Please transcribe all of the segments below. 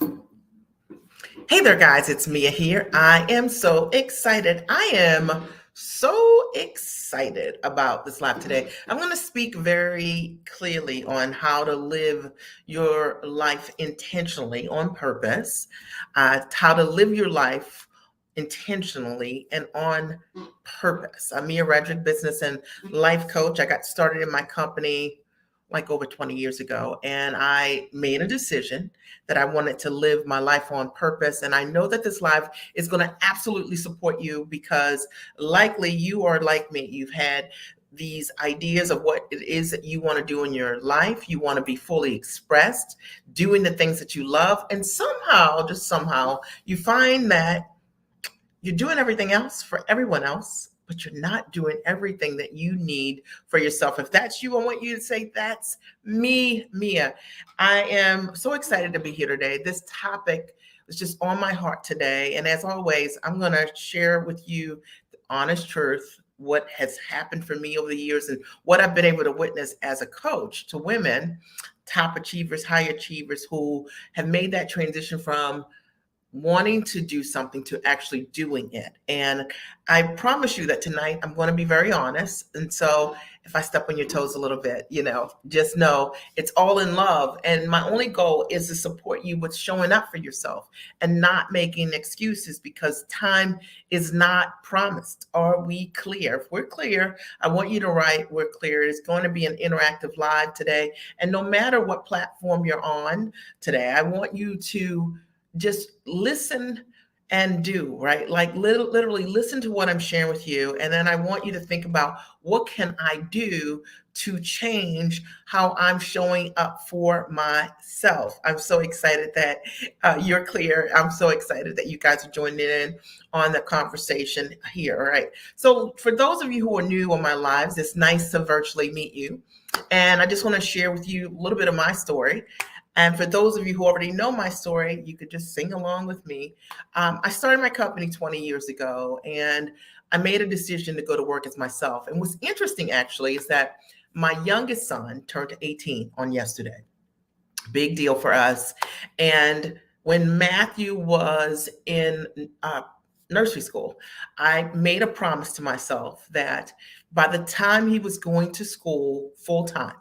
Hey there, guys. It's Mia here. I am so excited. I am so excited about this live today. I'm going to speak very clearly on how to live your life intentionally on purpose, how to live your life intentionally and on purpose. I'm Mia Redrick, business and life coach. I got started in my company like over 20 years ago, and I made a decision that I wanted to live my life on purpose. And I know that this live is going to absolutely support you because likely you are like me. You've had these ideas of what it is that you want to do in your life. You want to be fully expressed, doing the things that you love. And somehow, just somehow, you find that you're doing everything else for everyone else, but you're not doing everything that you need for yourself. If that's you, I want you to say, that's me, Mia. I am so excited to be here today. This topic is just on my heart today. And as always, I'm going to share with you the honest truth, what has happened for me over the years and what I've been able to witness as a coach to women, top achievers, high achievers who have made that transition from wanting to do something to actually doing it. And I promise you that tonight I'm going to be very honest. And so if I step on your toes a little bit, just know it's all in love. And my only goal is to support you with showing up for yourself and not making excuses because time is not promised. Are we clear? If we're clear, I want you to write, we're clear. It's going to be an interactive live today. And no matter what platform you're on today, I want you to just listen and do, right? Like literally listen to what I'm sharing with you. And then I want you to think about what can I do to change how I'm showing up for myself. I'm so excited that you're clear. I'm so excited that you guys are joining in on the conversation here. All right. So for those of you who are new on my lives, it's nice to virtually meet you. And I just want to share with you a little bit of my story. And for those of you who already know my story, you could just sing along with me. I started my company 20 years ago, and I made a decision to go to work as myself. And what's interesting, actually, is that my youngest son turned 18 on yesterday. Big deal for us. And when Matthew was in nursery school, I made a promise to myself that by the time he was going to school full time,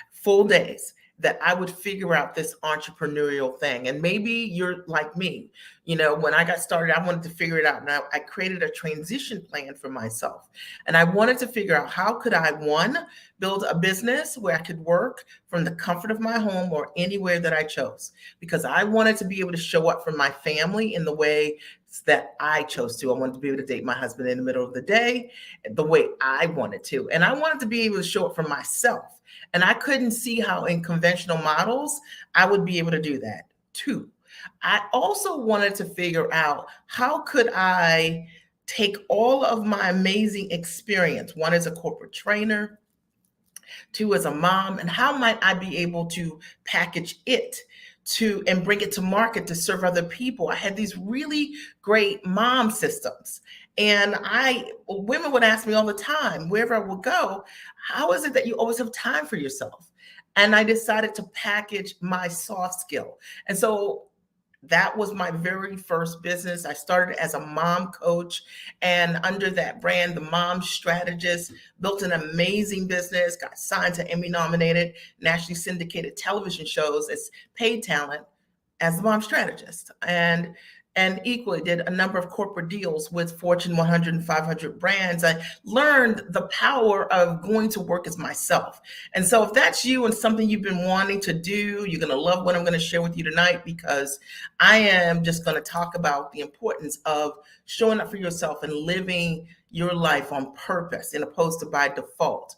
full days, that I would figure out this entrepreneurial thing. And maybe you're like me. When I got started, I wanted to figure it out. Now I created a transition plan for myself. And I wanted to figure out how could I, one, build a business where I could work from the comfort of my home or anywhere that I chose. Because I wanted to be able to show up for my family in the way that I chose to. I wanted to be able to date my husband in the middle of the day the way I wanted to. And I wanted to be able to show up for myself. And I couldn't see how in conventional models I would be able to do that. Two, I also wanted to figure out how could I take all of my amazing experience, one as a corporate trainer, two as a mom, and how might I be able to package it and bring it to market to serve other people. I had these really great mom systems. And women would ask me all the time, wherever I would go, how is it that you always have time for yourself? And I decided to package my soft skill. And so that was my very first business. I started as a mom coach, and under that brand, the Mom Strategist, built an amazing business, got signed to Emmy nominated, nationally syndicated television shows as paid talent as the Mom Strategist. And equally did a number of corporate deals with Fortune 100 and 500 brands. I learned the power of going to work as myself. And so if that's you and something you've been wanting to do, you're going to love what I'm going to share with you tonight, because I am just going to talk about the importance of showing up for yourself and living your life on purpose in opposed to by default.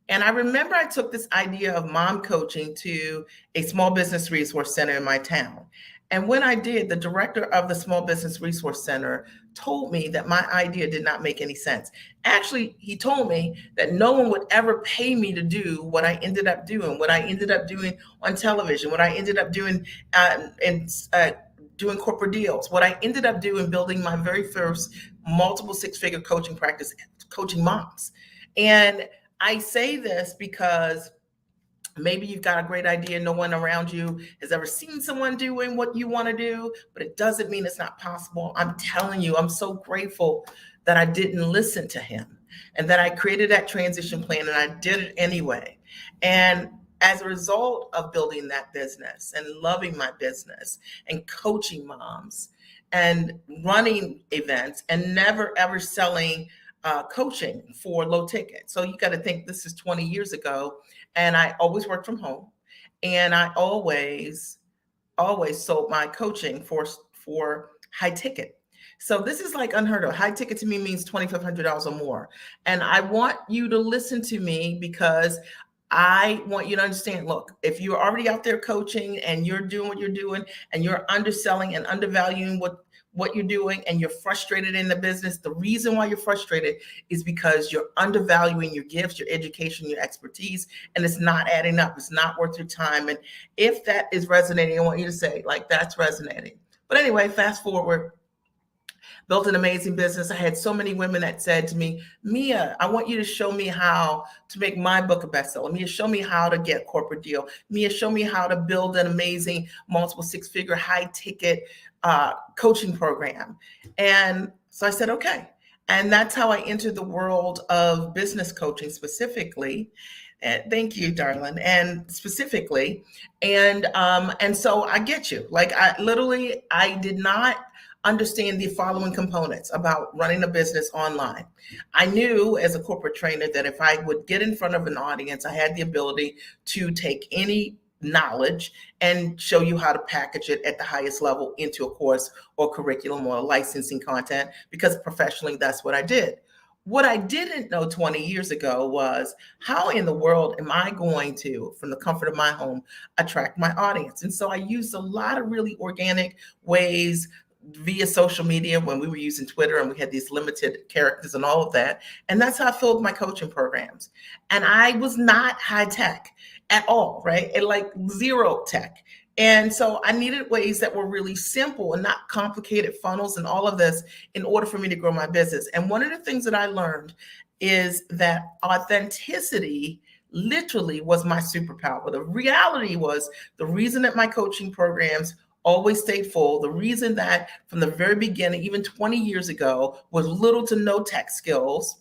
And I remember I took this idea of mom coaching to a small business resource center in my town. And when I did, the director of the Small Business Resource Center told me that my idea did not make any sense. Actually, he told me that no one would ever pay me to do what I ended up doing on television, what I ended up doing doing corporate deals, what I ended up doing building my very first multiple six-figure coaching practice, coaching moms. And I say this because Maybe you've got a great idea. No one around you has ever seen someone doing what you want to do, but it doesn't mean it's not possible. I'm telling you, I'm so grateful that I didn't listen to him and that I created that transition plan and I did it anyway. And as a result of building that business and loving my business and coaching moms and running events and never ever selling coaching for low ticket. So you got to think this is 20 years ago, and I always worked from home, and I always sold my coaching for high ticket. So this is like unheard of. High ticket to me means $2,500 or more. And I want you to listen to me because I want you to understand, look, if you're already out there coaching and you're doing what you're doing and you're underselling and undervaluing what you're doing and you're frustrated in the business, the reason why you're frustrated is because you're undervaluing your gifts, your education, your expertise, and it's not adding up. It's not worth your time. And if that is resonating, I want you to say, like, that's resonating. But anyway, fast forward, built an amazing business. I had so many women that said to me, Mia, I want you to show me how to make my book a bestseller. Mia, show me how to get a corporate deal. Mia, show me how to build an amazing multiple six-figure high ticket coaching program. And so I said, okay. And that's how I entered the world of business coaching specifically. And thank you, darling. And specifically, and so I get you. Like I did not understand the following components about running a business online. I knew as a corporate trainer that if I would get in front of an audience, I had the ability to take any knowledge and show you how to package it at the highest level into a course or curriculum or licensing content, because professionally, that's what I did. What I didn't know 20 years ago was how in the world am I going to, from the comfort of my home, attract my audience? And so I used a lot of really organic ways via social media when we were using Twitter and we had these limited characters and all of that. And that's how I filled my coaching programs. And I was not high tech at all, right? And like zero tech. And so I needed ways that were really simple and not complicated funnels and all of this in order for me to grow my business. And one of the things that I learned is that authenticity literally was my superpower. The reality was the reason that my coaching programs always stayed full. The reason that from the very beginning, even 20 years ago, with little to no tech skills,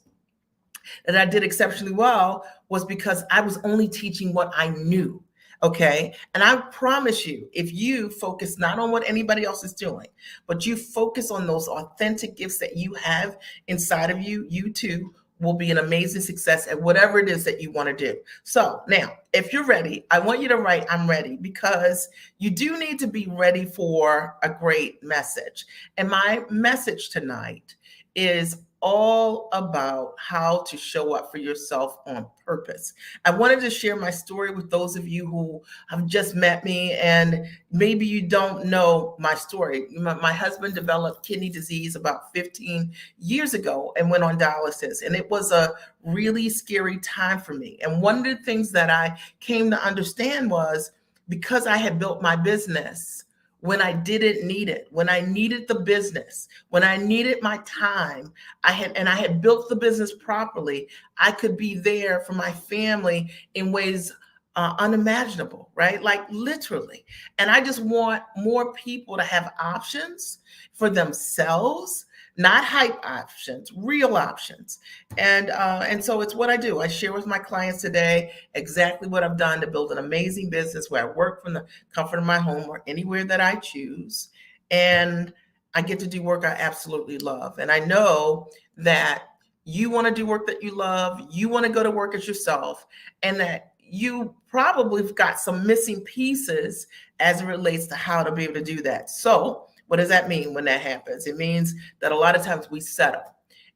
that I did exceptionally well was because I was only teaching what I knew. Okay. And I promise you, if you focus not on what anybody else is doing, but you focus on those authentic gifts that you have inside of you, you too will be an amazing success at whatever it is that you want to do. So now, if you're ready, I want you to write, I'm ready, because you do need to be ready for a great message. And my message tonight is all about how to show up for yourself on purpose. I wanted to share my story with those of you who have just met me and maybe you don't know my story. My husband developed kidney disease about 15 years ago and went on dialysis, and it was a really scary time for me. And one of the things that I came to understand was because I had built my business when I didn't need it, when I needed the business, when I needed my time, I had built the business properly, I could be there for my family in ways unimaginable, right? Like literally. And I just want more people to have options for themselves, not hype options, real options. And so it's what I do. I share with my clients today exactly what I've done to build an amazing business where I work from the comfort of my home or anywhere that I choose. And I get to do work I absolutely love. And I know that you want to do work that you love, you want to go to work as yourself, and that you probably have got some missing pieces as it relates to how to be able to do that. So what does that mean when that happens? It means that a lot of times we settle.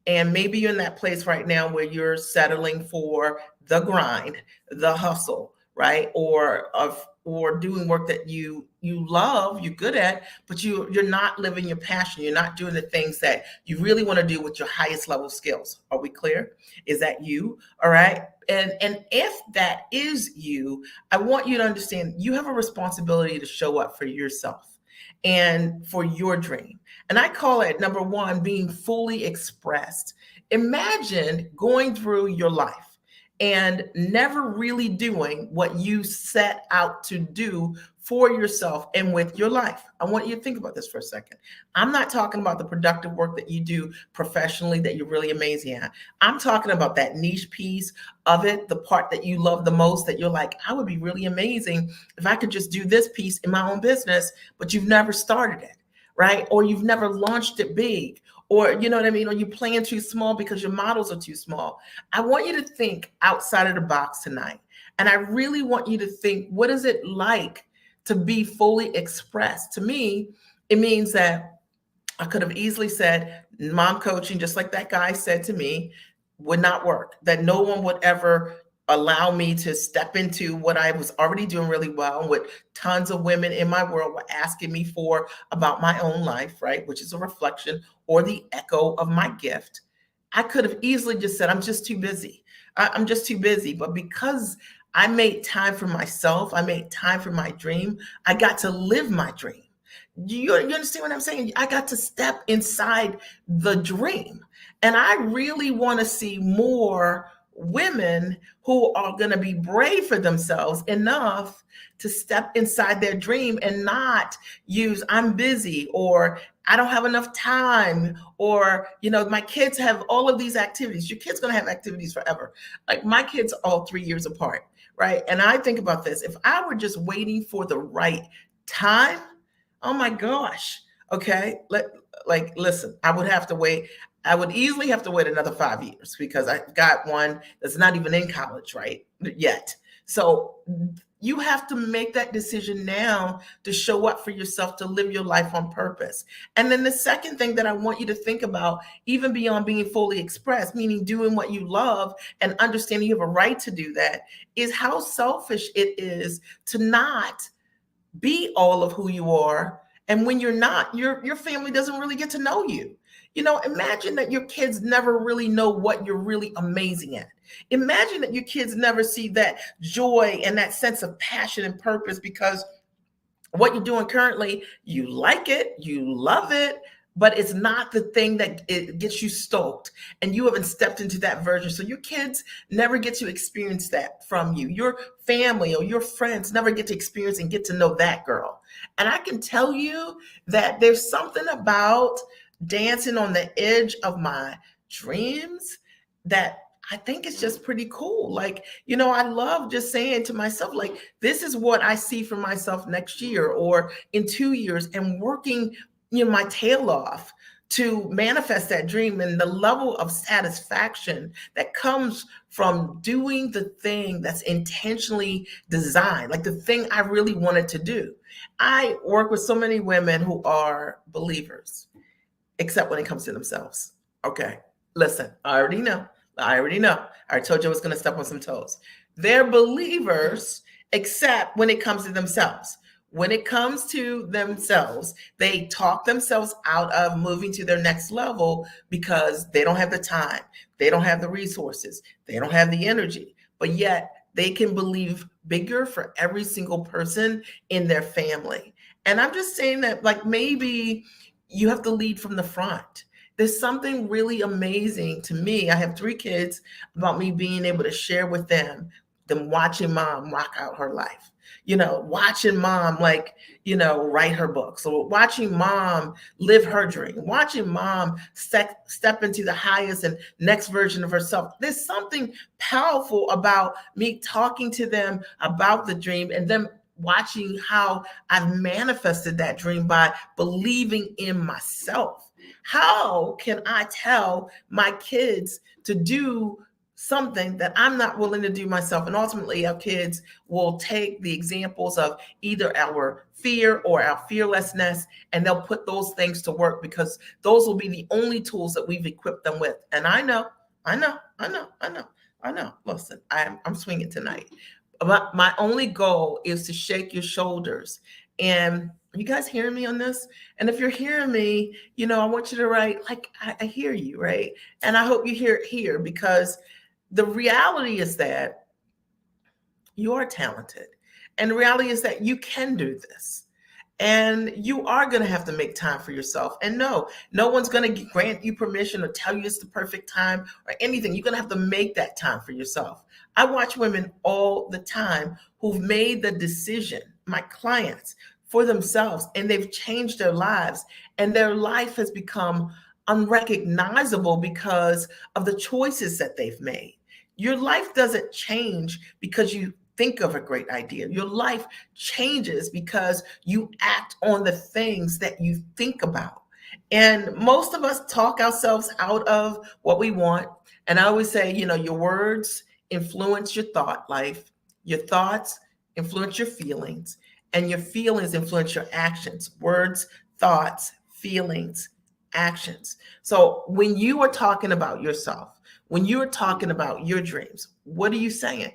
And maybe you're in that place right now where you're settling for the grind, the hustle, right? Or doing work that you love, you're good at, but you're not living your passion. You're not doing the things that you really want to do with your highest level skills. Are we clear? Is that you? All right. And if that is you, I want you to understand you have a responsibility to show up for yourself and for your dream. And I call it, number one, being fully expressed. Imagine going through your life and never really doing what you set out to do for yourself and with your life. I want you to think about this for a second. I'm not talking about the productive work that you do professionally that you're really amazing at. I'm talking about that niche piece of it, the part that you love the most, that you're like, I would be really amazing if I could just do this piece in my own business, but you've never started it, right? Or you've never launched it big, or you know what I mean? Or you plan too small because your models are too small. I want you to think outside of the box tonight. And I really want you to think, what is it like to be fully expressed? To me, it means that I could have easily said mom coaching, just like that guy said to me, would not work, that no one would ever allow me to step into what I was already doing really well, and what tons of women in my world were asking me for about my own life, right? Which is a reflection or the echo of my gift. I could have easily just said, I'm just too busy. I'm just too busy. But because I made time for myself, I made time for my dream, I got to live my dream. You understand what I'm saying? I got to step inside the dream. And I really want to see more women who are going to be brave for themselves enough to step inside their dream and not use I'm busy, or I don't have enough time, or my kids have all of these activities. Your kids going to have activities forever. Like my kids are all 3 years apart, right? And I think about this. If I were just waiting for the right time, oh my gosh. Okay. Listen, I would have to wait. I would easily have to wait another 5 years because I've got one that's not even in college, right? Yet. So you have to make that decision now to show up for yourself, to live your life on purpose. And then the second thing that I want you to think about, even beyond being fully expressed, meaning doing what you love and understanding you have a right to do that, is how selfish it is to not be all of who you are. And when you're not, your family doesn't really get to know you. Imagine that your kids never really know what you're really amazing at. Imagine that your kids never see that joy and that sense of passion and purpose, because what you're doing currently, you like it, you love it, but it's not the thing that it gets you stoked, and you haven't stepped into that version. So your kids never get to experience that from you. Your family or your friends never get to experience and get to know that girl. And I can tell you that there's something about dancing on the edge of my dreams that I think it's just pretty cool. I love just saying to myself, like, this is what I see for myself next year or in 2 years, and working, my tail off to manifest that dream, and the level of satisfaction that comes from doing the thing that's intentionally designed, like the thing I really wanted to do. I work with so many women who are believers, except when it comes to themselves. Okay, listen, I already know. I told you I was going to step on some toes. They're believers, except when it comes to themselves. When it comes to themselves, they talk themselves out of moving to their next level because they don't have the time, they don't have the resources, they don't have the energy, but yet they can believe bigger for every single person in their family. And I'm just saying that, like, maybe you have to lead from the front. There's something really amazing to me. I have 3 kids, about me being able to share with them watching mom rock out her life, watching mom, write her books, or watching mom live her dream, watching mom step into the highest and next version of herself. There's something powerful about me talking to them about the dream, and them watching how I've manifested that dream by believing in myself. How can I tell my kids to do something that I'm not willing to do myself? And ultimately, our kids will take the examples of either our fear or our fearlessness, and they'll put those things to work, because those will be the only tools that we've equipped them with. And I know. Listen, I'm swinging tonight. My only goal is to shake your shoulders. And you guys hearing me on this? And if you're hearing me, I want you to write, like, I hear you, right? And I hope you hear it here, because the reality is that you are talented. And the reality is that you can do this. And you are going to have to make time for yourself. And no, no one's going to grant you permission or tell you it's the perfect time or anything. You're going to have to make that time for yourself. I watch women all the time who've made the decision, my clients, for themselves, and they've changed their lives, and their life has become unrecognizable because of the choices that they've made. Your life doesn't change because you think of a great idea. Your life changes because you act on the things that you think about. And most of us talk ourselves out of what we want. And I always say, your words influence your thought life, your thoughts influence your feelings, and your feelings influence your actions. Words, thoughts, feelings, actions. So when you are talking about yourself, when you're talking about your dreams, what are you saying?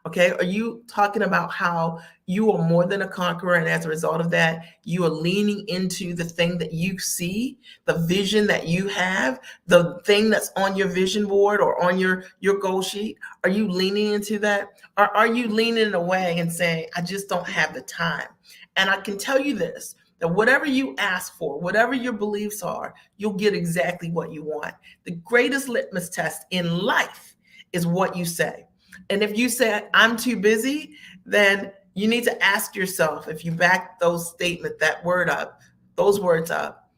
Okay. Are you talking about how you are more than a conqueror? And as a result of that, you are leaning into the thing that you see, the vision that you have, the thing that's on your vision board or on your goal sheet? Are you leaning into that? Or are you leaning away and saying, I just don't have the time? And I can tell you this, that whatever you ask for, whatever your beliefs are, you'll get exactly what you want. The greatest litmus test in life is what you say. And if you say, I'm too busy, then you need to ask yourself, if you back those words up,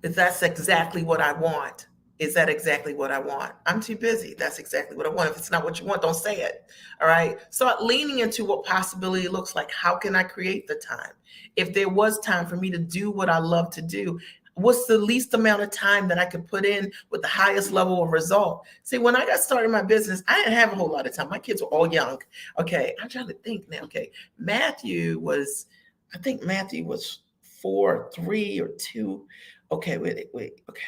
if that's exactly what I want. Is that exactly what I want? I'm too busy. That's exactly what I want. If it's not what you want, don't say it. All right. Start leaning into what possibility looks like. How can I create the time? If there was time for me to do what I love to do, what's the least amount of time that I could put in with the highest level of result? See, when I got started in my business, I didn't have a whole lot of time. My kids were all young. Okay. I'm trying to think now. Okay. I think Matthew was 4, 3, or 2. Okay. Wait. Okay.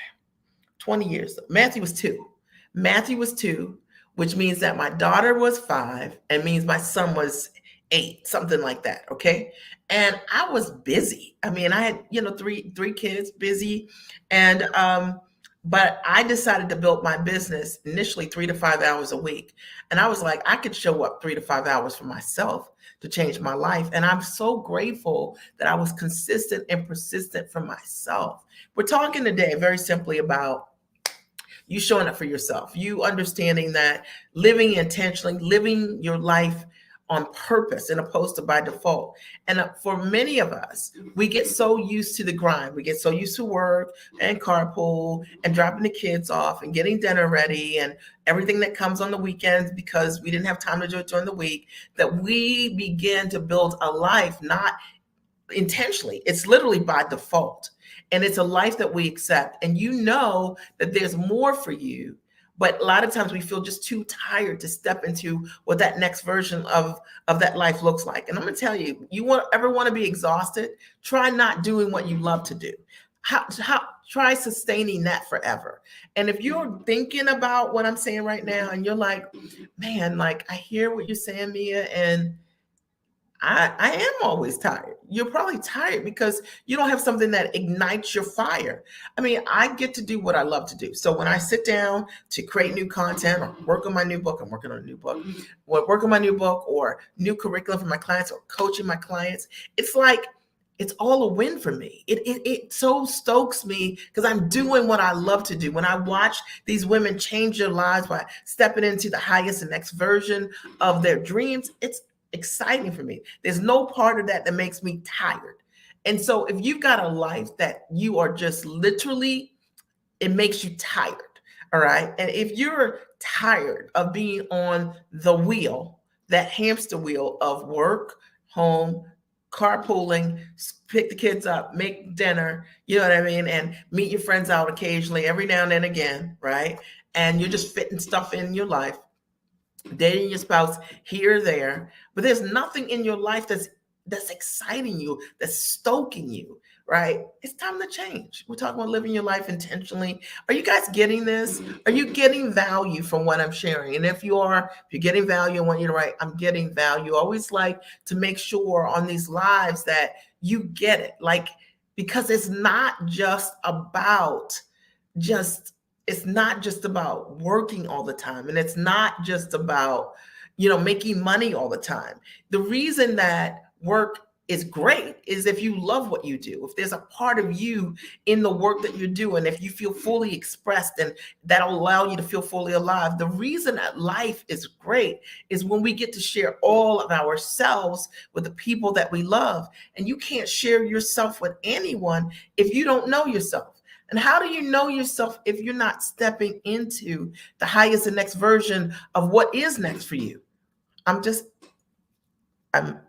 20 years. Matthew was 2. Matthew was 2, which means that my daughter was 5 and means my son was 8, something like that. Okay. And I was busy. I mean, I had, three kids, busy. And, but I decided to build my business initially 3 to 5 hours a week. And I was like, I could show up 3 to 5 hours for myself to change my life. And I'm so grateful that I was consistent and persistent for myself. We're talking today very simply about you showing up for yourself, you understanding that living intentionally, living your life on purpose and opposed to by default. And for many of us, we get so used to the grind. We get so used to work and carpool and dropping the kids off and getting dinner ready and everything that comes on the weekends because we didn't have time to do it during the week, that we begin to build a life not intentionally. It's literally by default. And it's a life that we accept. And you know that there's more for you. But a lot of times we feel just too tired to step into what that next version of that life looks like. And I'm going to tell you, ever want to be exhausted? Try not doing what you love to do. Try sustaining that forever. And if you're thinking about what I'm saying right now and you're like, man, like I hear what you're saying, Mia, and I am always tired. You're probably tired because you don't have something that ignites your fire. I mean, I get to do what I love to do. So when I sit down to create new content or work on my new book, I'm working on a new book, work on my new book or new curriculum for my clients or coaching my clients, it's like, it's all a win for me. It so stokes me because I'm doing what I love to do. When I watch these women change their lives by stepping into the highest and next version of their dreams, it's exciting for me. There's no part of that makes me tired. And so if you've got a life that you are just literally, it makes you tired. All right. And if you're tired of being on the wheel, that hamster wheel of work, home, carpooling, pick the kids up, make dinner, you know what I mean? And meet your friends out occasionally, every now and then again, right? And you're just fitting stuff in your life, dating your spouse here or there, but there's nothing in your life that's exciting you, that's stoking you, right? It's time to change. We're talking about living your life intentionally. Are you guys getting this? Are you getting value from what I'm sharing? And if you're getting value, I want you to write, I'm getting value. I always like to make sure on these lives that you get it, like, because it's not just about working all the time, and it's not just about making money all the time. The reason that work is great is if you love what you do. If there's a part of you in the work that you're doing, if you feel fully expressed, and that'll allow you to feel fully alive. The reason that life is great is when we get to share all of ourselves with the people that we love. And you can't share yourself with anyone if you don't know yourself. And how do you know yourself if you're not stepping into the highest and next version of what is next for you? I'm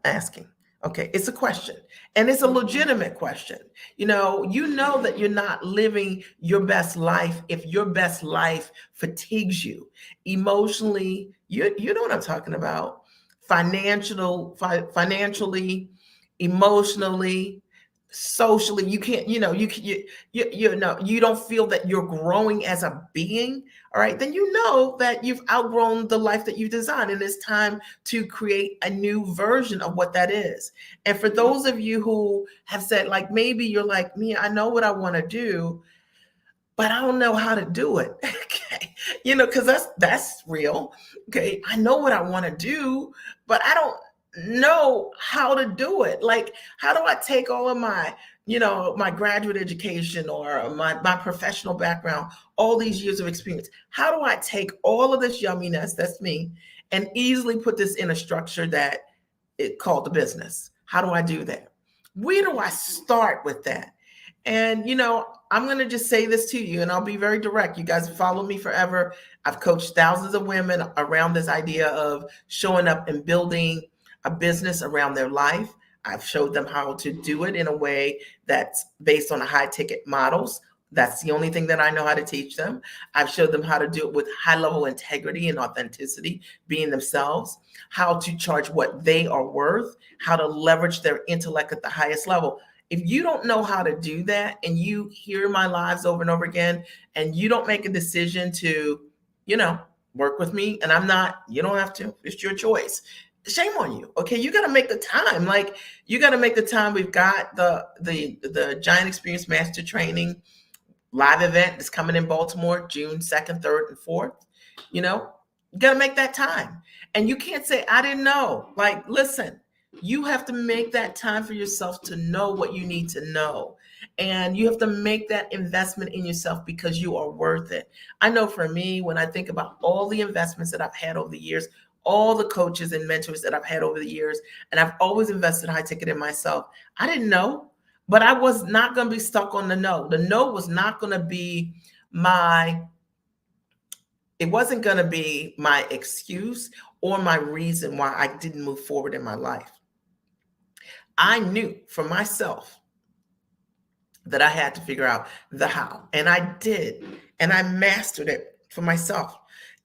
asking. Okay, it's a question, and it's a legitimate question. You know that you're not living your best life if your best life fatigues you emotionally. You know what I'm talking about. Financially, emotionally, socially. You can't, you don't feel that you're growing as a being. All right, then you know that you've outgrown the life that you designed, and it's time to create a new version of what that is. And for those of you who have said, like, maybe you're like me, I know what I want to do, but I don't know how to do it. Okay. Because that's real. Okay. I know what I want to do, but I don't know how to do it. Like, how do I take all of my graduate education or my professional background, all these years of experience? How do I take all of this yumminess, that's me, and easily put this in a structure that it called the business? How do I do that? Where do I start with that? And, I'm going to just say this to you, and I'll be very direct. You guys have followed me forever. I've coached thousands of women around this idea of showing up and building a business around their life. I've showed them how to do it in a way that's based on a high ticket models. That's the only thing that I know how to teach them. I've showed them how to do it with high level integrity and authenticity, being themselves, how to charge what they are worth, how to leverage their intellect at the highest level. If you don't know how to do that, and you hear my lives over and over again, and you don't make a decision to, work with me, and you don't have to, it's your choice. Shame on you. Okay. You got to make the time. Like, you got to make the time. We've got the Giant Experience Master Training live event that's coming in Baltimore, June 2nd, 3rd, and 4th. You got to make that time. And you can't say, I didn't know. Like, listen, you have to make that time for yourself to know what you need to know. And you have to make that investment in yourself because you are worth it. I know for me, when I think about all the investments that I've had over the years, all the coaches and mentors that I've had over the years, and I've always invested high ticket in myself. I didn't know, but I was not going to be stuck on the no. The no was not going to be it wasn't going to be my excuse or my reason why I didn't move forward in my life. I knew for myself that I had to figure out the how, and I did, and I mastered it for myself.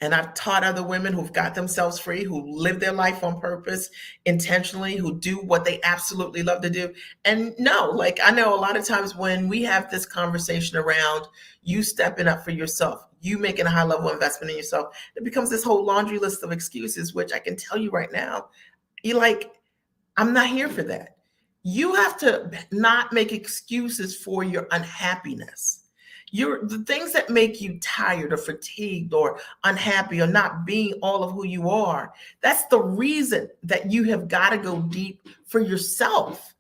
And I've taught other women who've got themselves free, who live their life on purpose, intentionally, who do what they absolutely love to do. And no, like, I know a lot of times when we have this conversation around you stepping up for yourself, you making a high level investment in yourself, it becomes this whole laundry list of excuses, which I can tell you right now, I'm not here for that. You have to not make excuses for your unhappiness. The things that make you tired or fatigued or unhappy or not being all of who you are, that's the reason that you have got to go deep for yourself.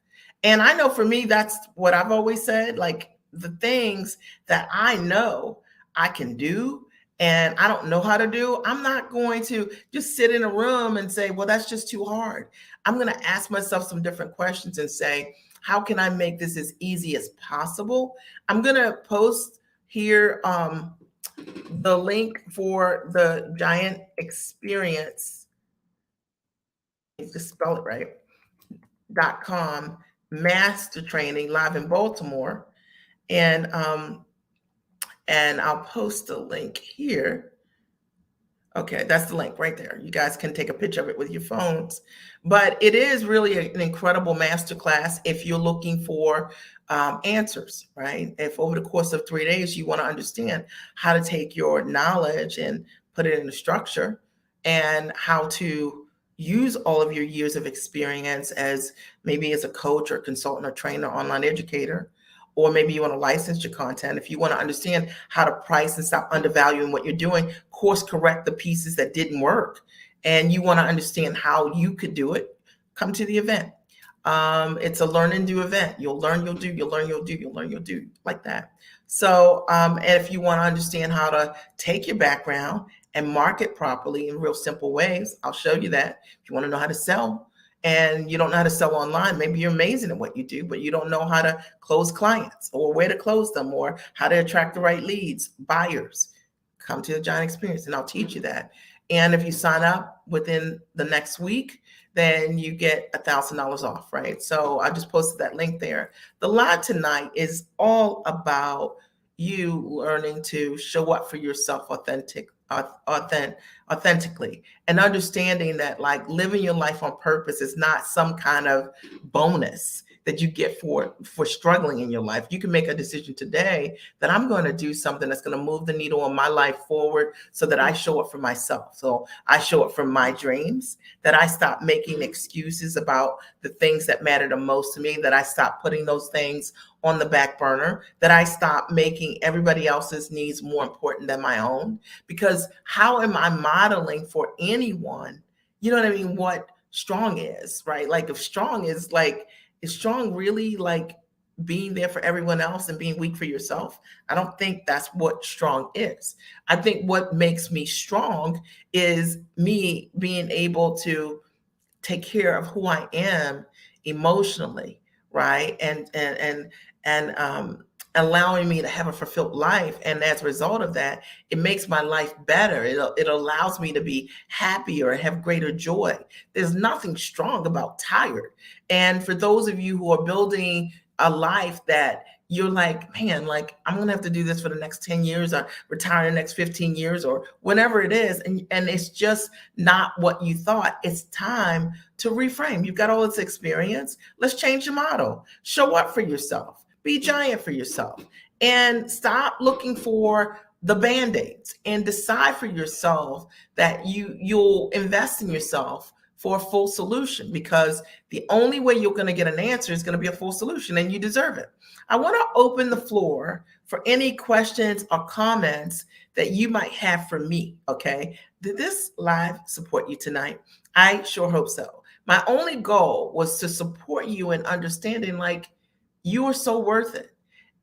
And I know for me, that's what I've always said, like, the things that I know I can do and I don't know how to do, I'm not going to just sit in a room and say, well, that's just too hard. I'm going to ask myself some different questions and say, how can I make this as easy as possible? I'm going to post here the link for the Giant Experience, just spell it right, .com master training live in Baltimore. And I'll post the link here. Okay, that's the link right there. You guys can take a picture of it with your phones. But it is really an incredible masterclass if you're looking for answers, right? If over the course of 3 days, you want to understand how to take your knowledge and put it in a structure, and how to use all of your years of experience as maybe as a coach or consultant or trainer, online educator, or maybe you want to license your content. If you want to understand how to price and stop undervaluing what you're doing, course correct the pieces that didn't work, and you want to understand how you could do it, come to the event. It's a learn and do event. You'll learn, you'll do, you'll learn, you'll do, you'll learn, you'll do, like that. So, and if you want to understand how to take your background and market properly in real simple ways, I'll show you that. If you want to know how to sell and you don't know how to sell online, maybe you're amazing at what you do, but you don't know how to close clients or where to close them or how to attract the right leads, buyers, come to the Giant Experience and I'll teach you that. And if you sign up within the next week, then you get $1,000 off, right? So I just posted that link there. The live tonight is all about you learning to show up for yourself authentically, and understanding that like living your life on purpose is not some kind of bonus that you get for struggling in your life. You can make a decision today that I'm going to do something that's going to move the needle in my life forward so that I show up for myself. So I show up for my dreams, that I stop making excuses about the things that matter the most to me, that I stop putting those things on the back burner, that I stop making everybody else's needs more important than my own. Because how am I modeling for anyone, you know what I mean, what strong is, right? Like if strong is like, is strong really like being there for everyone else and being weak for yourself? I don't think that's what strong is. I think what makes me strong is me being able to take care of who I am emotionally, right? And allowing me to have a fulfilled life. And as a result of that, it makes my life better. It allows me to be happier, have greater joy. There's nothing strong about tired. And for those of you who are building a life that you're like, man, like I'm gonna have to do this for the next 10 years or retire in the next 15 years or whatever it is. And it's just not what you thought. It's time to reframe. You've got all this experience. Let's change your model. Show up for yourself. Be giant for yourself. And stop looking for the band-aids and decide for yourself that you'll invest in yourself for a full solution, because the only way you're going to get an answer is going to be a full solution, and you deserve it. I want to open the floor for any questions or comments that you might have for me. Okay. Did this live support you tonight? I sure hope so. My only goal was to support you in understanding like you are so worth it.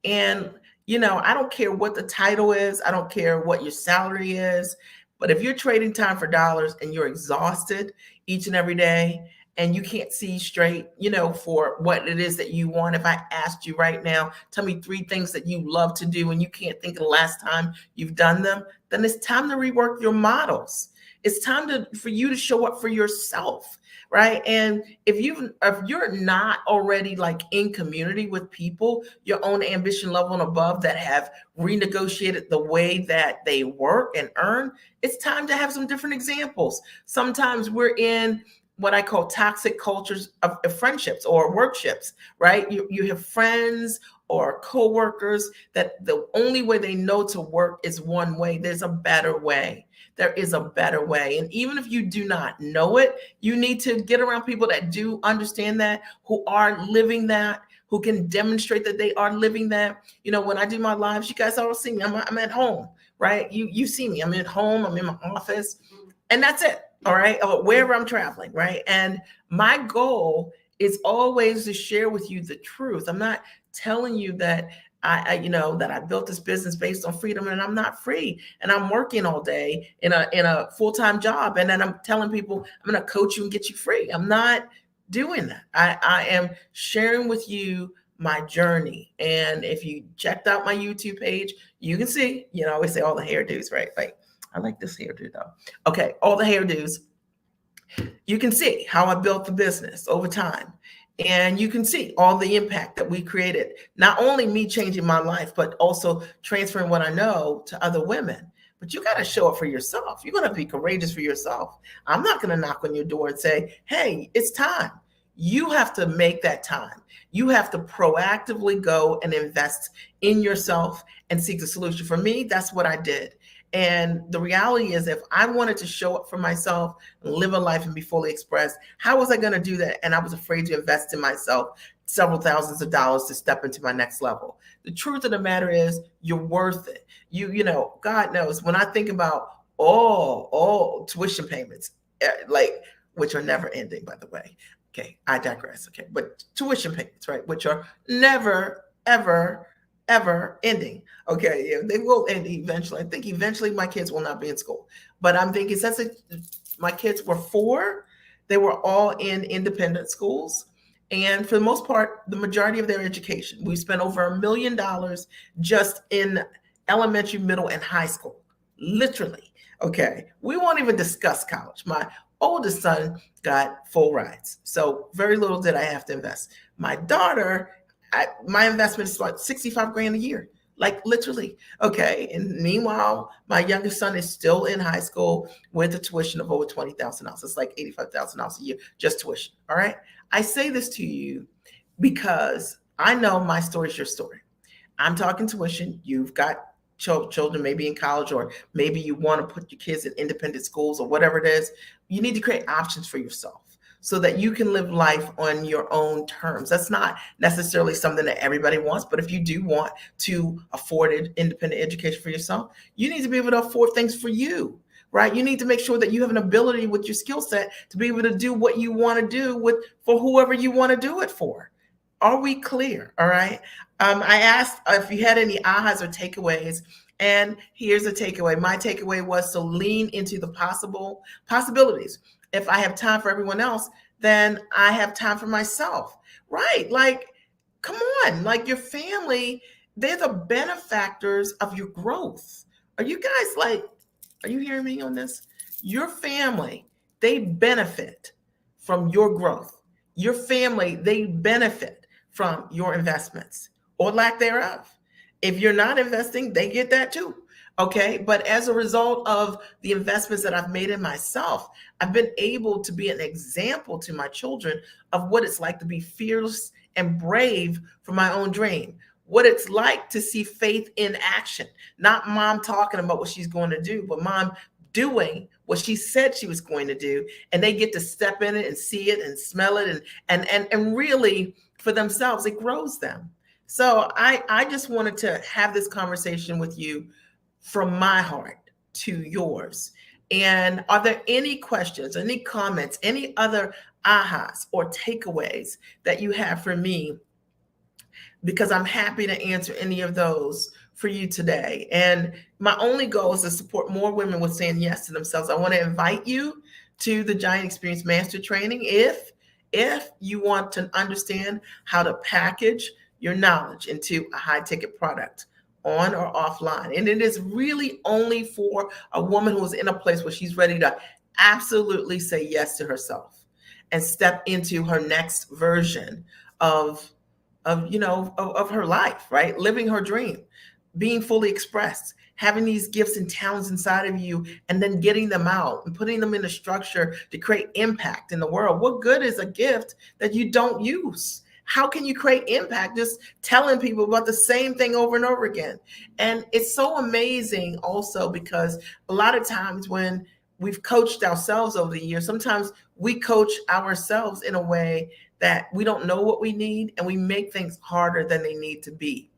And, you know, I don't care what the title is. I don't care what your salary is. But if you're trading time for dollars and you're exhausted each and every day and you can't see straight, you know, for what it is that you want. If I asked you right now, tell me 3 things that you love to do and you can't think of the last time you've done them, then it's time to rework your models. It's time for you to show up for yourself, right? And if you're not already like in community with people, your own ambition level and above, that have renegotiated the way that they work and earn, it's time to have some different examples. Sometimes we're in what I call toxic cultures of friendships or workships, right? You have friends or coworkers that the only way they know to work is one way. There's a better way. There is a better way. And even if you do not know it, you need to get around people that do understand that, who are living that, who can demonstrate that they are living that. You know, when I do my lives, you guys all see me. I'm at home, right? You see me. I'm at home. I'm in my office, and that's it. All right, or wherever I'm traveling, right? And my goal is always to share with you the truth. I'm not telling you that that I built this business based on freedom and I'm not free and I'm working all day in a full-time job, and then I'm telling people I'm going to coach you and get you free. I'm not doing that. I am sharing with you my journey. And if you checked out my YouTube page, you can see, you know, I always say all the hairdos, right? Like, I like this hairdo though. Okay, all the hairdos. You can see how I built the business over time. And you can see all the impact that we created. Not only me changing my life, but also transferring what I know to other women. But you got to show up for yourself. You're going to be courageous for yourself. I'm not going to knock on your door and say, hey, it's time. You have to make that time. You have to proactively go and invest in yourself and seek the solution. For me, that's what I did. And the reality is, if I wanted to show up for myself, live a life and be fully expressed, how was I going to do that? And I was afraid to invest in myself several thousands of dollars to step into my next level. The truth of the matter is, you're worth it. You know, God knows, when I think about all tuition payments, like, which are never ending, by the way, Okay, I digress. Okay, but tuition payments, right, which are never, ever, ever ending. Okay, yeah, they will end eventually. I think eventually my kids will not be in school, but I'm thinking since my kids were 4, they were all in independent schools. And for the most part, the majority of their education, we spent over $1 million just in elementary, middle, and high school, literally. Okay, we won't even discuss college. My oldest son got full rides. So very little did I have to invest. My daughter, my investment is like 65 grand a year, like literally. Okay. And meanwhile, my youngest son is still in high school with a tuition of over $20,000. It's like $85,000 a year, just tuition. All right. I say this to you because I know my story is your story. I'm talking tuition. You've got children maybe in college, or maybe you want to put your kids in independent schools or whatever it is. You need to create options for yourself so that you can live life on your own terms. That's not necessarily something that everybody wants, but if you do want to afford independent education for yourself, you need to be able to afford things for you. Right? You need to make sure that you have an ability with your skill set to be able to do what you want to do with for whoever you want to do it for. Are we clear? All right. I asked if you had any ahas or takeaways, and here's a takeaway. My takeaway was to lean into the possibilities. If I have time for everyone else, then I have time for myself. Right? Like, come on. Like your family, they're the benefactors of your growth. Are you guys like? Are you hearing me on this? Your family, they benefit from your growth. Your family, they benefit from your investments or lack thereof. If you're not investing, they get that too. Okay. But as a result of the investments that I've made in myself, I've been able to be an example to my children of what it's like to be fearless and brave for my own dream. What it's like to see faith in action, not mom talking about what she's going to do, but mom doing what she said she was going to do. And they get to step in it and see it and smell it and really for themselves, it grows them. So I just wanted to have this conversation with you from my heart to yours. And are there any questions, any comments, any other ahas or takeaways that you have for me? Because I'm happy to answer any of those for you today. And my only goal is to support more women with saying yes to themselves. I want to invite you to the Giant Experience Master Training if you want to understand how to package your knowledge into a high ticket product on or offline. And it is really only for a woman who is in a place where she's ready to absolutely say yes to herself and step into her next version of of her life, right? Living her dream, being fully expressed, having these gifts and talents inside of you, and then getting them out and putting them in a structure to create impact in the world. What good is a gift that you don't use? How can you create impact just telling people about the same thing over and over again? And it's so amazing also because a lot of times when we've coached ourselves over the years, sometimes we coach ourselves in a way that we don't know what we need and we make things harder than they need to be.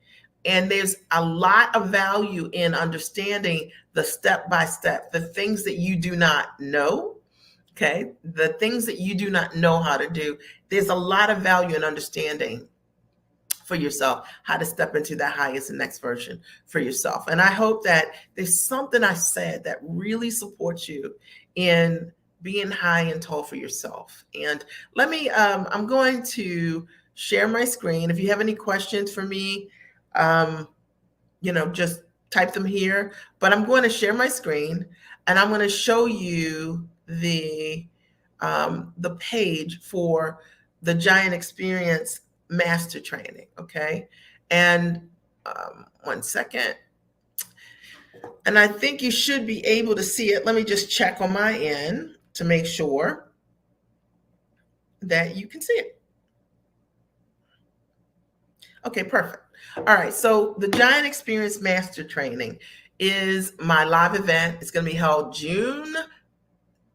And there's a lot of value in understanding the step by step, the things that you do not know. Okay. The things that you do not know how to do. There's a lot of value in understanding for yourself how to step into that highest and next version for yourself. And I hope that there's something I said that really supports you in being high and tall for yourself. And let me, I'm going to share my screen. If you have any questions for me, just type them here. But I'm going to share my screen and I'm going to show you the page for the Giant Experience Master Training. Okay. And 1 second. And I think you should be able to see it. Let me just check on my end to make sure that you can see it. Okay, perfect. All right, so the Giant Experience Master Training is my live event. It's going to be held June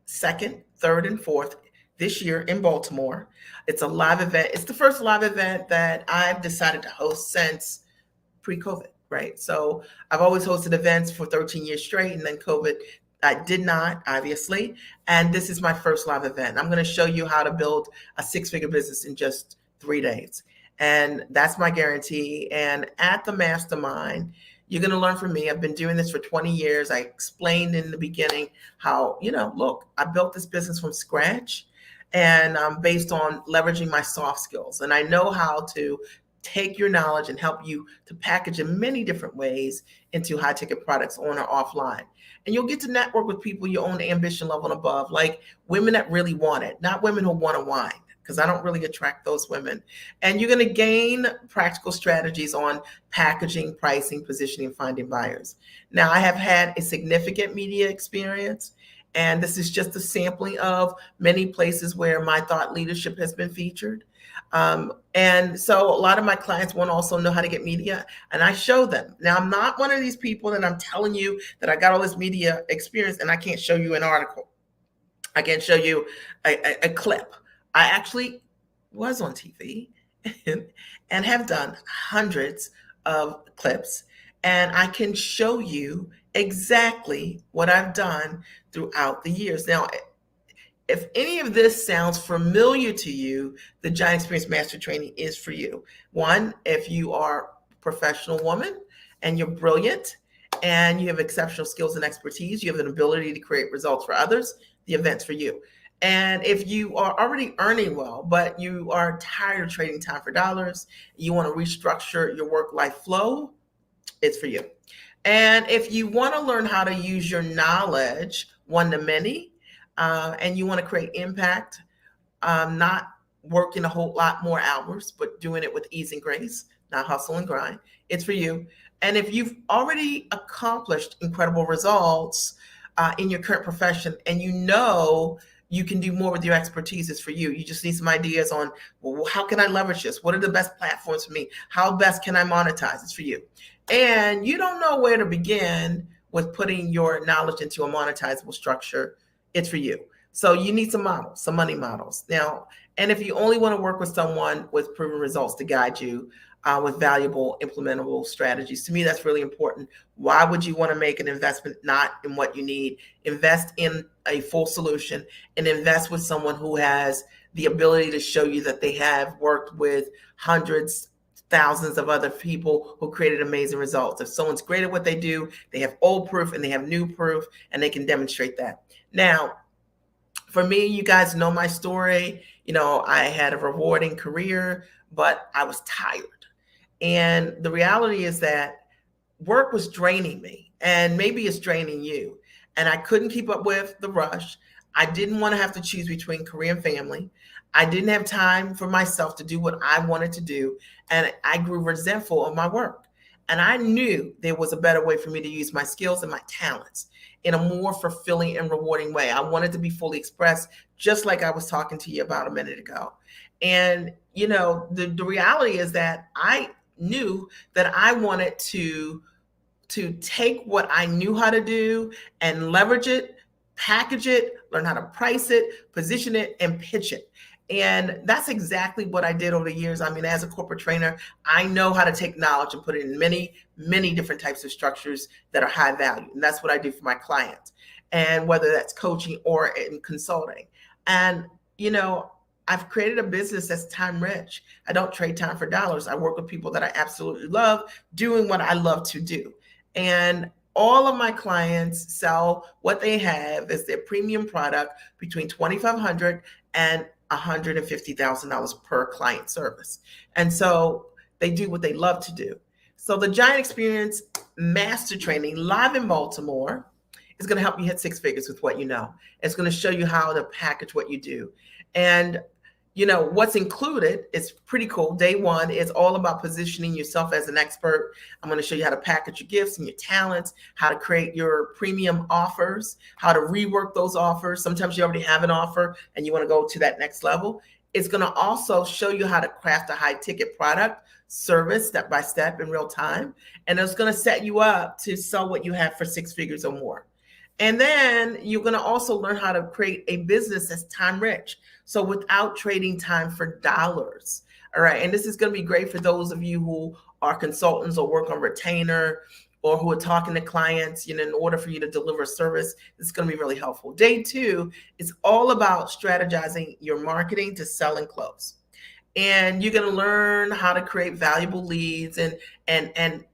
2nd, 3rd, and 4th this year in Baltimore. It's a live event. It's the first live event that I've decided to host since pre-COVID, right? So I've always hosted events for 13 years straight, and then COVID I did not, obviously. And this is my first live event. I'm going to show you how to build a six-figure business in just 3 days. And that's my guarantee. And at the mastermind, you're going to learn from me. I've been doing this for 20 years. I explained in the beginning how, look, I built this business from scratch and based on leveraging my soft skills. And I know how to take your knowledge and help you to package in many different ways into high ticket products on or offline. And you'll get to network with people your own ambition level and above, like women that really want it, not women who want to whine, because I don't really attract those women. And you're going to gain practical strategies on packaging, pricing, positioning, finding buyers. Now, I have had a significant media experience, and this is just a sampling of many places where my thought leadership has been featured. And so a lot of my clients want to also know how to get media, and I show them. Now, I'm not one of these people that I'm telling you that I got all this media experience and I can't show you an article. I can't show you a clip. I actually was on TV and have done hundreds of clips, and I can show you exactly what I've done throughout the years. Now, if any of this sounds familiar to you, the Giant Experience Master Training is for you. One, if you are a professional woman and you're brilliant and you have exceptional skills and expertise, you have an ability to create results for others, the event's for you. And if you are already earning well, but you are tired of trading time for dollars, you want to restructure your work-life flow, it's for you. And if you want to learn how to use your knowledge one-to-many, and you want to create impact, not working a whole lot more hours, but doing it with ease and grace, not hustle and grind, it's for you. And if you've already accomplished incredible results in your current profession and you can do more with your expertise, it's for you. You just need some ideas on, well, how can I leverage this? What are the best platforms for me? How best can I monetize? It's for you. And you don't know where to begin with putting your knowledge into a monetizable structure, it's for you. So you need some models, some money models. Now, and if you only want to work with someone with proven results to guide you with valuable implementable strategies, to me, that's really important. Why would you want to make an investment not in what you need? Invest in a full solution and invest with someone who has the ability to show you that they have worked with hundreds, thousands of other people who created amazing results. If someone's great at what they do, they have old proof and they have new proof, and they can demonstrate that. Now, for me, you guys know my story. I had a rewarding career, but I was tired. And the reality is that work was draining me, and maybe it's draining you. And I couldn't keep up with the rush. I didn't want to have to choose between career and family. I didn't have time for myself to do what I wanted to do. And I grew resentful of my work. And I knew there was a better way for me to use my skills and my talents in a more fulfilling and rewarding way. I wanted to be fully expressed, just like I was talking to you about a minute ago. And, the reality is that I knew that I wanted to take what I knew how to do and leverage it, package it, learn how to price it, position it, and pitch it. And that's exactly what I did over the years. I mean, as a corporate trainer, I know how to take knowledge and put it in many, many different types of structures that are high value. And that's what I do for my clients. And whether that's coaching or in consulting. And, I've created a business that's time rich. I don't trade time for dollars. I work with people that I absolutely love doing what I love to do. And all of my clients sell what they have as their premium product between $2,500 and $150,000 per client service. And so they do what they love to do. So the Giant Experience Master Training live in Baltimore is going to help you hit six figures with what you know. It's going to show you how to package what you do. And what's included is pretty cool. Day one is all about positioning yourself as an expert. I'm going to show you how to package your gifts and your talents, how to create your premium offers, how to rework those offers. Sometimes you already have an offer and you want to go to that next level. It's going to also show you how to craft a high ticket product, service step by step in real time. And it's going to set you up to sell what you have for six figures or more. And then you're going to also learn how to create a business that's time rich. So without trading time for dollars. All right. And this is going to be great for those of you who are consultants or work on retainer, or who are talking to clients, in order for you to deliver a service, it's going to be really helpful. Day 2 is all about strategizing your marketing to sell and close. And you're going to learn how to create valuable leads and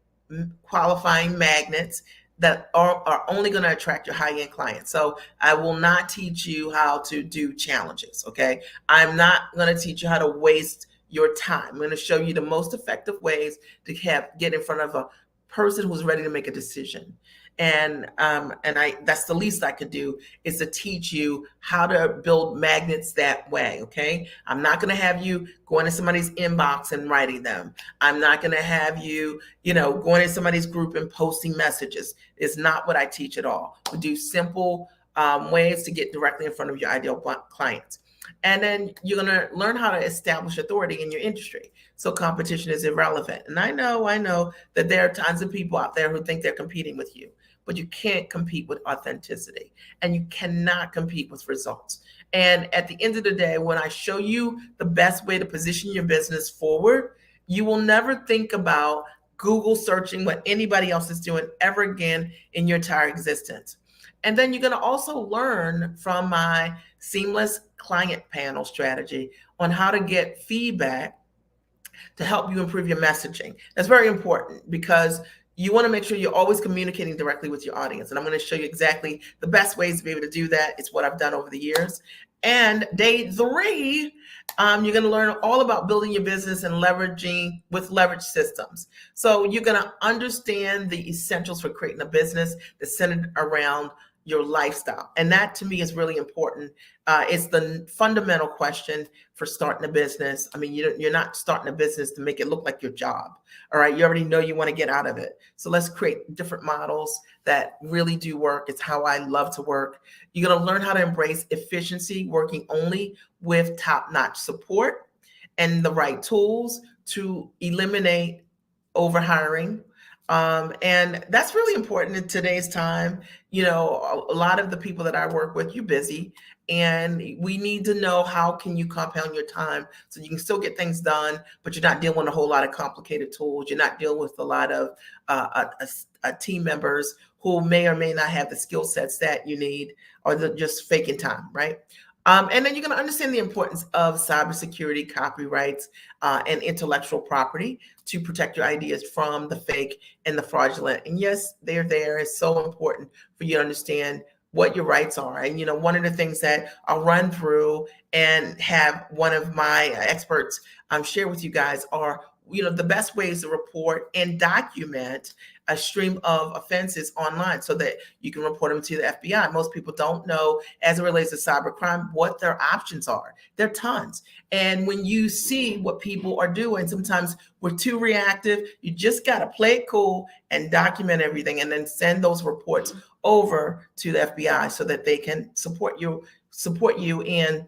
qualifying magnets that are only going to attract your high-end clients. So I will not teach you how to do challenges, okay? I'm not going to teach you how to waste your time. I'm going to show you the most effective ways to get in front of a person who's ready to make a decision. And I that's the least I could do, is to teach you how to build magnets that way. Okay, I'm not going to have you going to somebody's inbox and writing them. I'm not going to have you, going in somebody's group and posting messages. It's not what I teach at all. We do simple ways to get directly in front of your ideal clients. And then you're going to learn how to establish authority in your industry. So competition is irrelevant. And I know that there are tons of people out there who think they're competing with you, but you can't compete with authenticity, and you cannot compete with results. And at the end of the day, when I show you the best way to position your business forward, you will never think about Google searching what anybody else is doing ever again in your entire existence. And then you're going to also learn from my seamless client panel strategy on how to get feedback to help you improve your messaging. That's very important, because you want to make sure you're always communicating directly with your audience. And I'm going to show you exactly the best ways to be able to do that. It's what I've done over the years. And day 3, you're going to learn all about building your business and leveraging with leverage systems. So you're going to understand the essentials for creating a business that's centered around your lifestyle. And that, to me, is really important. It's the fundamental question for starting a business. I mean, you're not starting a business to make it look like your job. All right. You already know you want to get out of it. So let's create different models that really do work. It's how I love to work. You're going to learn how to embrace efficiency, working only with top-notch support and the right tools to eliminate overhiring. And that's really important in today's time. A lot of the people that I work with, you're busy, and we need to know how can you compound your time so you can still get things done, but you're not dealing with a whole lot of complicated tools. You're not dealing with a lot of team members who may or may not have the skill sets that you need, or they're just faking time, right? And then you're going to understand the importance of cybersecurity, copyrights, and intellectual property to protect your ideas from the fake and the fraudulent. And yes, they're there. It's so important for you to understand what your rights are. And, one of the things that I'll run through and have one of my experts share with you guys are, the best ways to report and document a stream of offenses online so that you can report them to the FBI. Most people don't know, as it relates to cybercrime, what their options are. There are tons. And when you see what people are doing, sometimes we're too reactive. You just got to play it cool and document everything, and then send those reports over to the FBI so that they can support you in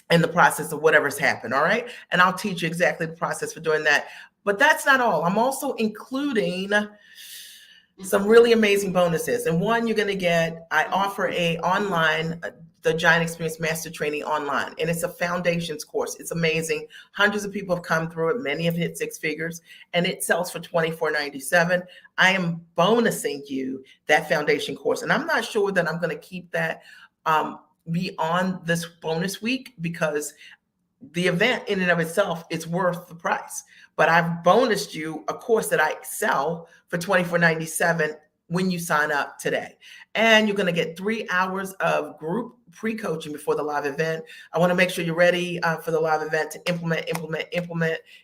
the process of whatever's happened. All right. And I'll teach you exactly the process for doing that. But that's not all. I'm also including some really amazing bonuses. And one, you're going to get, I offer the Giant Experience Master Training online. And it's a foundations course. It's amazing. Hundreds of people have come through it. Many have hit 6 figures, and it sells for $24.97. I am bonusing you that foundation course. And I'm not sure that I'm going to keep that beyond this bonus week, because the event in and of itself is worth the price. But I've bonused you a course that I sell for $24.97 when you sign up today. And you're going to get 3 hours of group pre-coaching before the live event. I want to make sure you're ready for the live event to implement.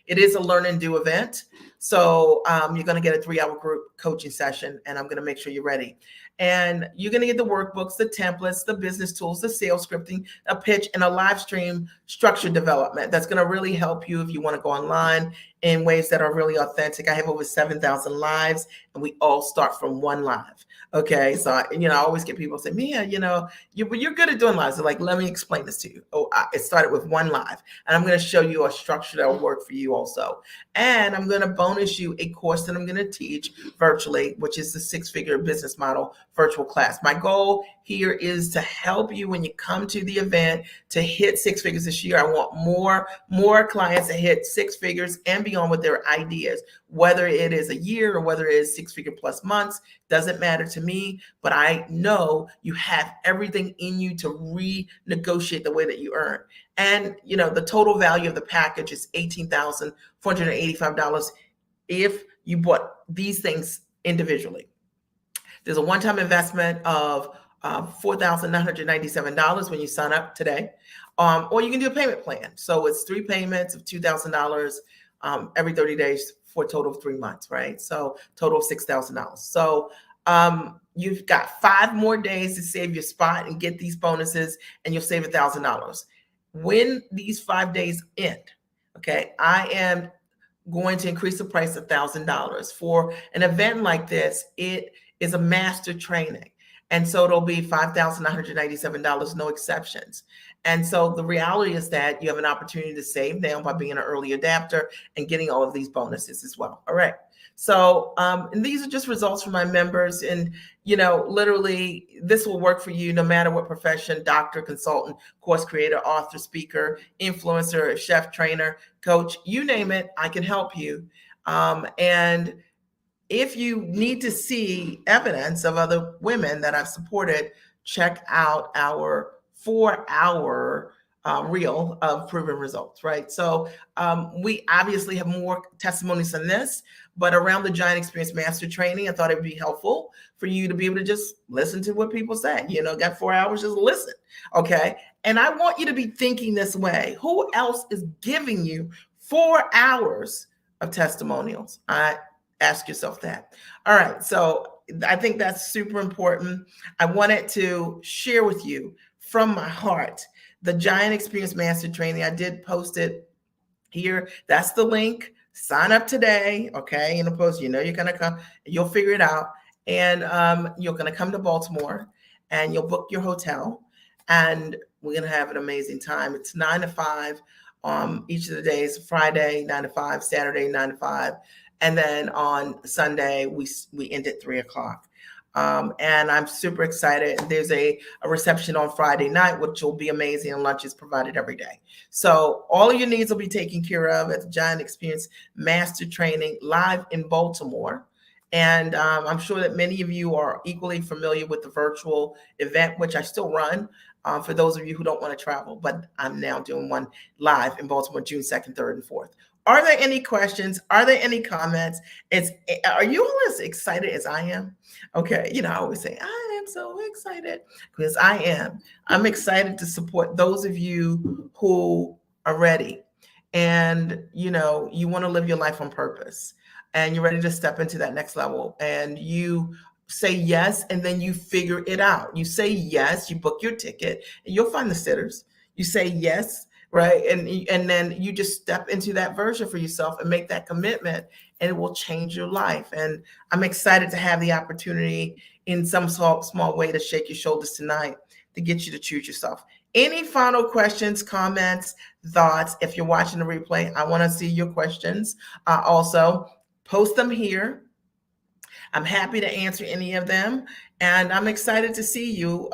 It is a learn and do event. So you're going to get a 3-hour group coaching session, and I'm going to make sure you're ready. And you're going to get the workbooks, the templates, the business tools, the sales scripting, a pitch, and a live stream structure development. That's going to really help you if you want to go online in ways that are really authentic. I have over 7,000 lives, and we all start from one live. Okay. So, I always get people say, Mia, you're good at doing lives. They're like, let me explain this to you. It started with one live, and I'm going to show you a structure that will work for you also. And I'm going to bonus you a course that I'm going to teach virtually, which is the 6-figure business model virtual class. My goal here is to help you when you come to the event to hit six figures this year. I want more clients to hit six figures and beyond with their ideas, whether it is a year or whether it is 6-figure plus months, doesn't matter to me. But I know you have everything in you to renegotiate the way that you earn. And the total value of the package is $18,485 if you bought these things individually. There's a one-time investment of $4,997 when you sign up today, or you can do a payment plan. So it's 3 payments of $2,000 every 30 days for a total of 3 months, right? So total of $6,000. So you've got 5 more days to save your spot and get these bonuses, and you'll save $1,000. When these 5 days end, okay, I am going to increase the price $1,000 for an event like this. It is a master training, and so it'll be $5,997, no exceptions. And so the reality is that you have an opportunity to save now by being an early adapter and getting all of these bonuses as well. All right. So, and these are just results from my members, and literally this will work for you no matter what profession: doctor, consultant, course creator, author, speaker, influencer, chef, trainer, coach, you name it, I can help you. And if you need to see evidence of other women that I've supported, check out our 4-hour reel of proven results, right? So we obviously have more testimonies than this, but around the Giant Experience Master Training, I thought it would be helpful for you to be able to just listen to what people say. Got 4 hours, just listen, okay? And I want you to be thinking this way: who else is giving you 4 hours of testimonials? Ask yourself that. All right, so I think that's super important. I wanted to share with you from my heart the Giant Experience Master Training. I did post it here. That's the link. Sign up today, okay? In the post, you're gonna come. You'll figure it out, and you're gonna come to Baltimore, and you'll book your hotel, and we're gonna have an amazing time. It's 9 to 5 each of the days. Friday 9 to 5, Saturday 9 to 5. And then on Sunday, we end at 3:00. And I'm super excited. There's a reception on Friday night, which will be amazing, and lunch is provided every day. So all of your needs will be taken care of at the Giant Experience Master Training live in Baltimore. And I'm sure that many of you are equally familiar with the virtual event, which I still run for those of you who don't want to travel. But I'm now doing one live in Baltimore, June 2nd, 3rd, and 4th. Are there any questions? Are there any comments? Are you all as excited as I am? Okay, I always say, I am so excited, because I am. I'm excited to support those of you who are ready, and you want to live your life on purpose, and you're ready to step into that next level, and you say yes, and then you figure it out. You say yes, you book your ticket, and you'll find the sitters. You say yes, right? And then you just step into that version for yourself and make that commitment, and it will change your life. And I'm excited to have the opportunity in some small way to shake your shoulders tonight to get you to choose yourself. Any final questions, comments, thoughts? If you're watching the replay, I want to see your questions. Also, post them here. I'm happy to answer any of them. And I'm excited to see you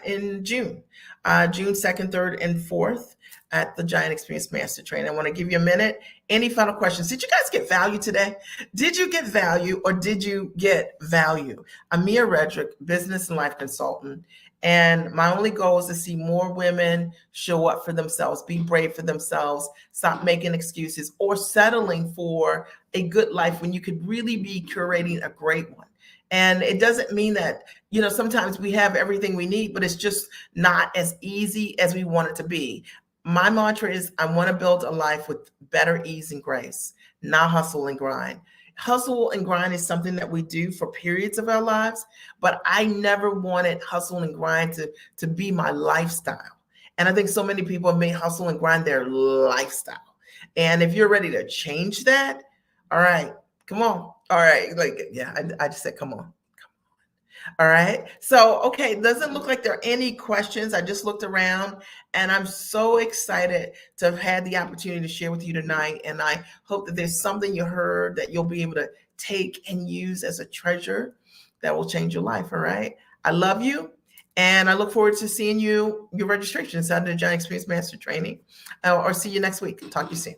in June 2nd, 3rd, and 4th at the Giant Experience Master Training. I want to give you a minute. Any final questions? Did you guys get value today? Did you get value, or did you get value? I'm Mia Redrick, business and life consultant. And my only goal is to see more women show up for themselves, be brave for themselves, stop making excuses or settling for a good life when you could really be curating a great one. And it doesn't mean that, sometimes we have everything we need, but it's just not as easy as we want it to be. My mantra is, I want to build a life with better ease and grace, not hustle and grind. Hustle and grind is something that we do for periods of our lives, but I never wanted hustle and grind to be my lifestyle. And I think so many people have made hustle and grind their lifestyle. And if you're ready to change that, all right, come on. All right. I just said, come on. All right. So, okay. It doesn't look like there are any questions. I just looked around, and I'm so excited to have had the opportunity to share with you tonight. And I hope that there's something you heard that you'll be able to take and use as a treasure that will change your life. All right. I love you. And I look forward to seeing your registration inside the Giant Experience Master Training, or see you next week. Talk to you soon.